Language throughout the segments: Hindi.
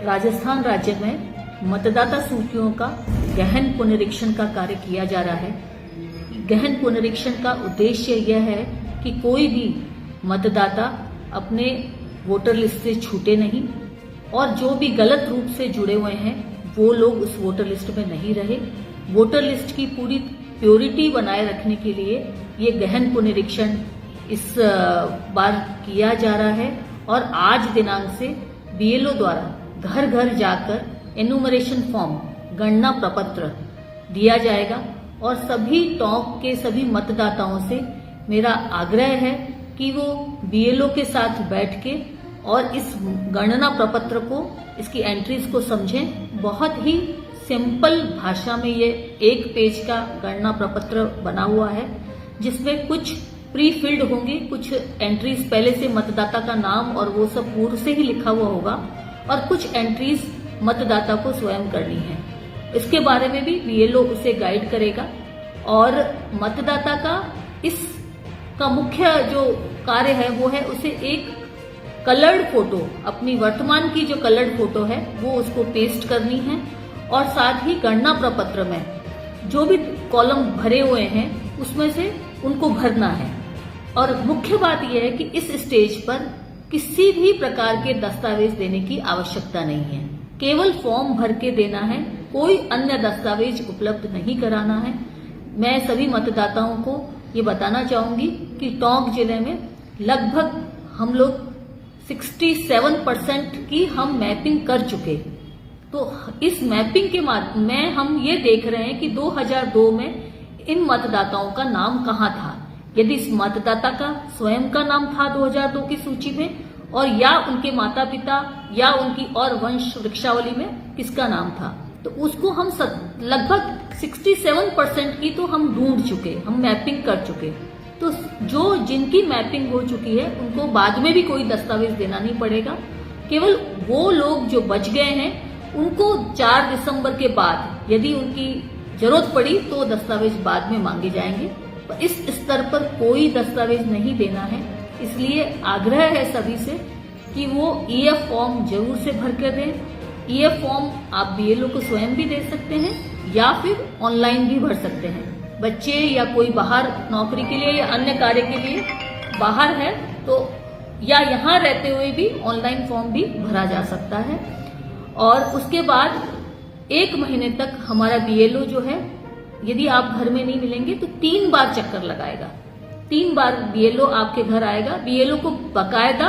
राजस्थान राज्य में मतदाता सूचियों का गहन पुनरीक्षण का कार्य किया जा रहा है। गहन पुनरीक्षण का उद्देश्य यह है कि कोई भी मतदाता अपने वोटर लिस्ट से छूटे नहीं और जो भी गलत रूप से जुड़े हुए हैं वो लोग उस वोटर लिस्ट में नहीं रहे। वोटर लिस्ट की पूरी प्योरिटी बनाए रखने के लिए ये गहन पुनरीक्षण इस बार किया जा रहा है और आज दिनांक से बीएलओ द्वारा घर घर जाकर एनुमरेशन फॉर्म गणना प्रपत्र दिया जाएगा और सभी टोंक के सभी मतदाताओं से मेरा आग्रह है कि वो बीएलओ के साथ बैठ के और इस गणना प्रपत्र को, इसकी एंट्रीज को समझें। बहुत ही सिंपल भाषा में ये एक पेज का गणना प्रपत्र बना हुआ है जिसमें कुछ प्री फिल्ड होंगे, कुछ एंट्रीज पहले से मतदाता का नाम और वो सब पूर्व से ही लिखा हुआ होगा और कुछ एंट्रीज मतदाता को स्वयं करनी है। इसके बारे में भी बीएलओ उसे गाइड करेगा और मतदाता का इसका मुख्य जो कार्य है वो है उसे एक कलर्ड फोटो, अपनी वर्तमान की जो कलर्ड फोटो है वो उसको पेस्ट करनी है और साथ ही गणना प्रपत्र में जो भी कॉलम भरे हुए हैं उसमें से उनको भरना है। और मुख्य बात यह है कि इस स्टेज पर किसी भी प्रकार के दस्तावेज देने की आवश्यकता नहीं है, केवल फॉर्म भर के देना है, कोई अन्य दस्तावेज उपलब्ध नहीं कराना है। मैं सभी मतदाताओं को ये बताना चाहूंगी कि टोंक जिले में लगभग हम लोग 67% की हम मैपिंग कर चुके। तो इस मैपिंग के माध्यम में हम ये देख रहे हैं कि 2002 में इन मतदाताओं का नाम कहाँ था, यदि इस मतदाता का स्वयं का नाम था 2002 की सूची में और या उनके माता पिता या उनकी और वंश वृक्षावली में किसका नाम था, तो उसको हम लगभग 67% की तो हम ढूंढ चुके, हम मैपिंग कर चुके। तो जो जिनकी मैपिंग हो चुकी है उनको बाद में भी कोई दस्तावेज देना नहीं पड़ेगा। केवल वो लोग जो बच गए हैं उनको 4 दिसंबर के बाद यदि उनकी जरूरत पड़ी तो दस्तावेज बाद में मांगे जाएंगे। इस स्तर पर कोई दस्तावेज नहीं देना है, इसलिए आग्रह है सभी से कि वो ईएफ फॉर्म जरूर से भर कर दें। ईएफ फॉर्म आप बीएलओ को स्वयं भी दे सकते हैं या फिर ऑनलाइन भी भर सकते हैं। बच्चे या कोई बाहर नौकरी के लिए या अन्य कार्य के लिए बाहर है तो या यहाँ रहते हुए भी ऑनलाइन फॉर्म भी भरा जा सकता है। और उसके बाद 1 महीने तक हमारा बीएलओ जो है, यदि आप घर में नहीं मिलेंगे तो 3 बार चक्कर लगाएगा, 3 बार बीएलओ आपके घर आएगा। बीएलओ को बकायदा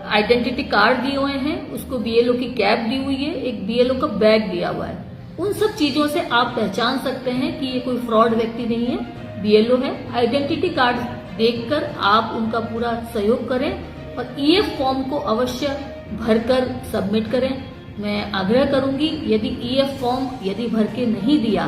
आइडेंटिटी कार्ड दिए हुए हैं, उसको बीएलओ की कैप दी हुई है, एक बीएलओ का बैग दिया हुआ है। उन सब चीजों से आप पहचान सकते हैं कि ये कोई फ्रॉड व्यक्ति नहीं है, बीएलओ है। आइडेंटिटी कार्ड देखकर आप उनका पूरा सहयोग करें और ईएफ फॉर्म को अवश्य भरकर सबमिट करें। मैं आग्रह करूंगी यदि ईएफ फॉर्म यदि भर के नहीं दिया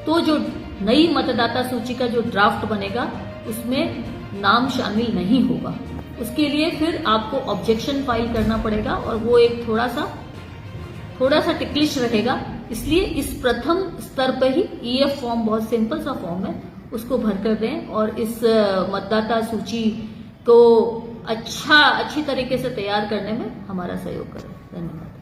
तो जो नई मतदाता सूची का जो ड्राफ्ट बनेगा उसमें नाम शामिल नहीं होगा। उसके लिए फिर आपको ऑब्जेक्शन फाइल करना पड़ेगा और वो एक थोड़ा सा टिकलिश रहेगा। इसलिए इस प्रथम स्तर पर ही ईएफ फॉर्म, बहुत सिंपल सा फॉर्म है, उसको भर कर दें और इस मतदाता सूची को अच्छी तरीके से तैयार करने में हमारा सहयोग करें। धन्यवाद।